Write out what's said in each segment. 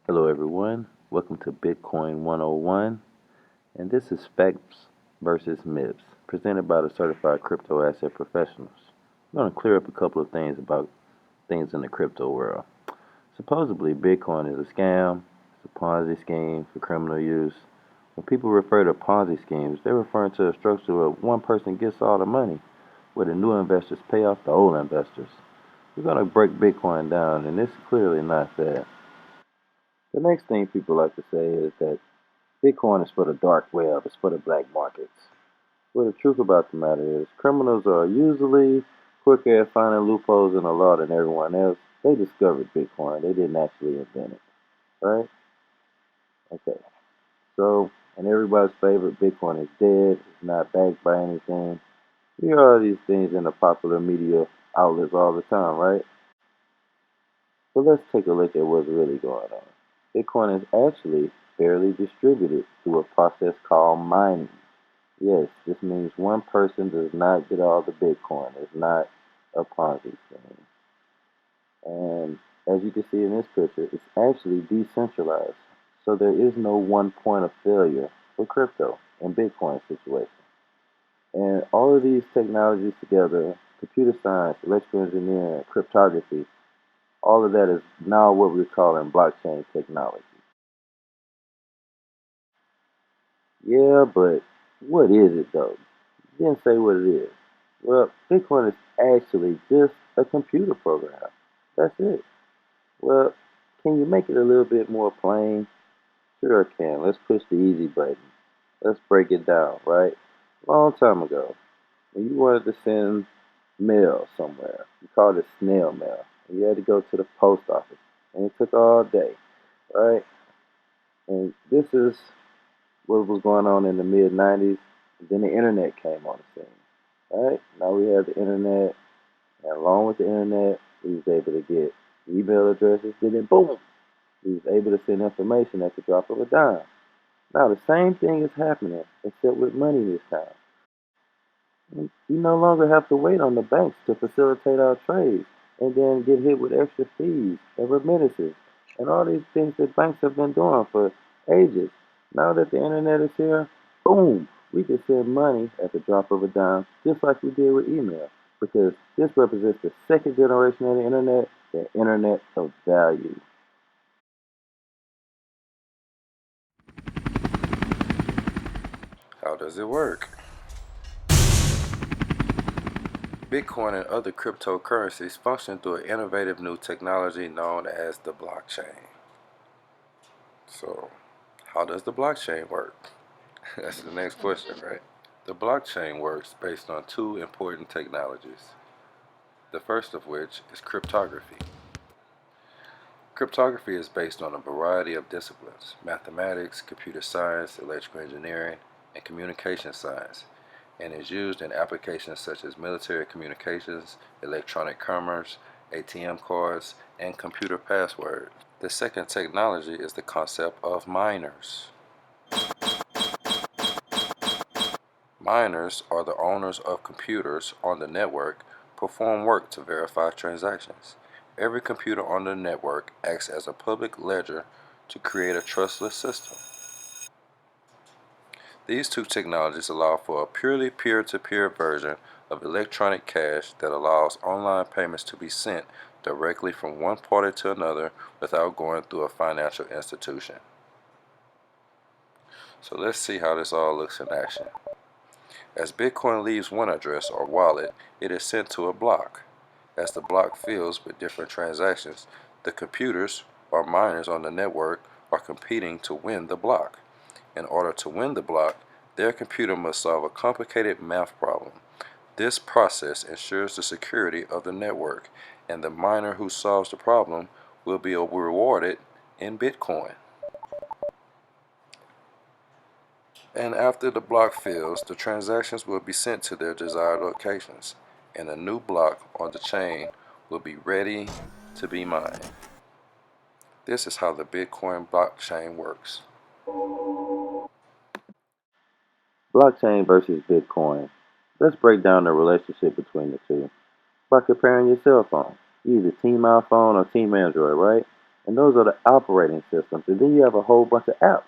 Hello, everyone. Welcome to Bitcoin 101, and this is Facts versus Myths, presented by the Certified Crypto Asset Professionals. I'm going to clear up a couple of things about things in the crypto world. Supposedly, Bitcoin is a scam, it's a Ponzi scheme for criminal use. When people refer to Ponzi schemes, they're referring to a structure where one person gets all the money, where the new investors pay off the old investors. We're going to break Bitcoin down, and it's clearly not that. The next thing people like to say is that Bitcoin is for the dark web, it's for the black markets. Well, the truth about the matter is, criminals are usually quicker at finding loopholes in the law than everyone else. They discovered Bitcoin, they didn't actually invent it, right? Okay, so, and everybody's favorite, Bitcoin is dead, it's not backed by anything. We hear all these things in the popular media outlets all the time, right? But let's take a look at what's really going on. Bitcoin is actually fairly distributed through a process called mining. Yes, this means one person does not get all the Bitcoin. It's not a Ponzi scheme. And as you can see in this picture, it's actually decentralized. So there is no one point of failure for crypto and Bitcoin situation. And all of these technologies together, computer science, electrical engineering, cryptography, all of that is now what we're calling blockchain technology. Yeah, but what is it though? Didn't say what it is. Well, Bitcoin is actually just a computer program. That's it. Well, can you make it a little bit more plain? Sure I can. Let's push the easy button. Let's break it down, right? Long time ago, when you wanted to send mail somewhere, you called it snail mail. And you had to go to the post office. And it took all day, right? And this is what was going on in the mid 90s. Then the internet came on the scene. Right? Now we have the internet, and along with the internet, we was able to get email addresses. Then boom, we was able to send information at the drop of a dime. Now the same thing is happening, except with money this time. We no longer have to wait on the banks to facilitate our trades and then get hit with extra fees and remittances and all these things that banks have been doing for ages. Now that the internet is here, boom, we can send money at the drop of a dime, just like we did with email, because this represents the second generation of the internet of value. How does it work? Bitcoin and other cryptocurrencies function through an innovative new technology known as the blockchain. So, how does the blockchain work? That's the next question, right? The blockchain works based on two important technologies, the first of which is cryptography. Cryptography is based on a variety of disciplines: mathematics, computer science, electrical engineering, and communication science, and is used in applications such as military communications, electronic commerce, ATM cards, and computer passwords. The second technology is the concept of miners. Miners are the owners of computers on the network, perform work to verify transactions. Every computer on the network acts as a public ledger to create a trustless system. These two technologies allow for a purely peer-to-peer version of electronic cash that allows online payments to be sent directly from one party to another without going through a financial institution. So let's see how this all looks in action. As Bitcoin leaves one address or wallet, it is sent to a block. As the block fills with different transactions, the computers or miners on the network are competing to win the block. In order to win the block, their computer must solve a complicated math problem. This process ensures the security of the network, and the miner who solves the problem will be rewarded in Bitcoin. And after the block fills, the transactions will be sent to their desired locations, and a new block on the chain will be ready to be mined. This is how the Bitcoin blockchain works. Blockchain versus Bitcoin. Let's break down the relationship between the two by comparing your cell phone. You use a Team iPhone or Team Android, right? And those are the operating systems. And then you have a whole bunch of apps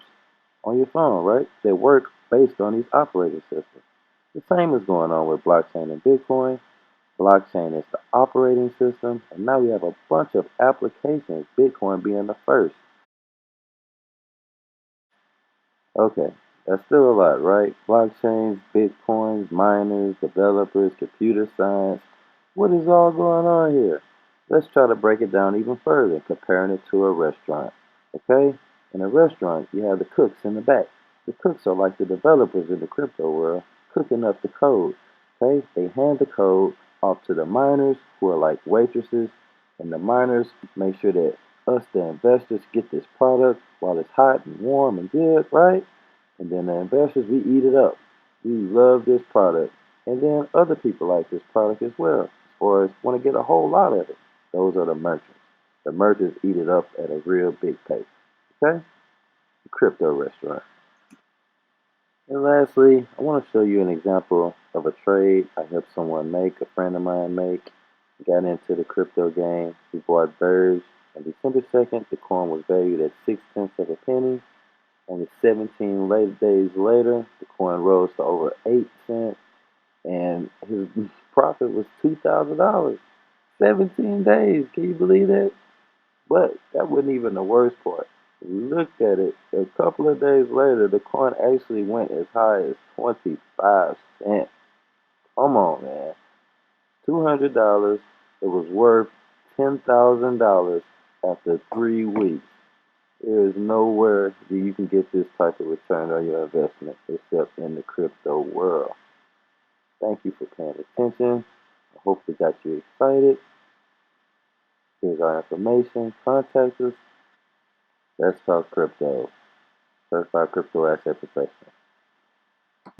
on your phone, right? That work based on these operating systems. The same is going on with blockchain and Bitcoin. Blockchain is the operating system, and now we have a bunch of applications, Bitcoin being the first. Okay, that's still a lot, right? Blockchains, Bitcoins, miners, developers, computer science. What is all going on here? Let's try to break it down even further, comparing it to a restaurant. Okay? In a restaurant, you have the cooks in the back. The cooks are like the developers in the crypto world, cooking up the code. Okay? They hand the code off to the miners, who are like waitresses, and the miners make sure that us, the investors, get this product while it's hot and warm and good, right? And then the investors, we eat it up. We love this product. And then other people like this product as well, as far as want to get a whole lot of it. Those are the merchants. The merchants eat it up at a real big pace. Okay? The crypto restaurant. And lastly, I want to show you an example of a trade I helped someone make, a friend of mine make. Got into the crypto game. He bought Verge. On December 2nd, the coin was valued at 6 tenths of a penny. Only 17 days later, the coin rose to over 8 cents, and his profit was $2,000. 17 days. Can you believe that? But that wasn't even the worst part. Look at it. A couple of days later, the coin actually went as high as 25 cents. Come on, man. $200. It was worth $10,000 after 3 weeks. There is nowhere that you can get this type of return on your investment except in the crypto world. Thank you for paying attention. I hope it got you excited. Here's our information. Contact us. Let's talk crypto. Certified crypto asset professional.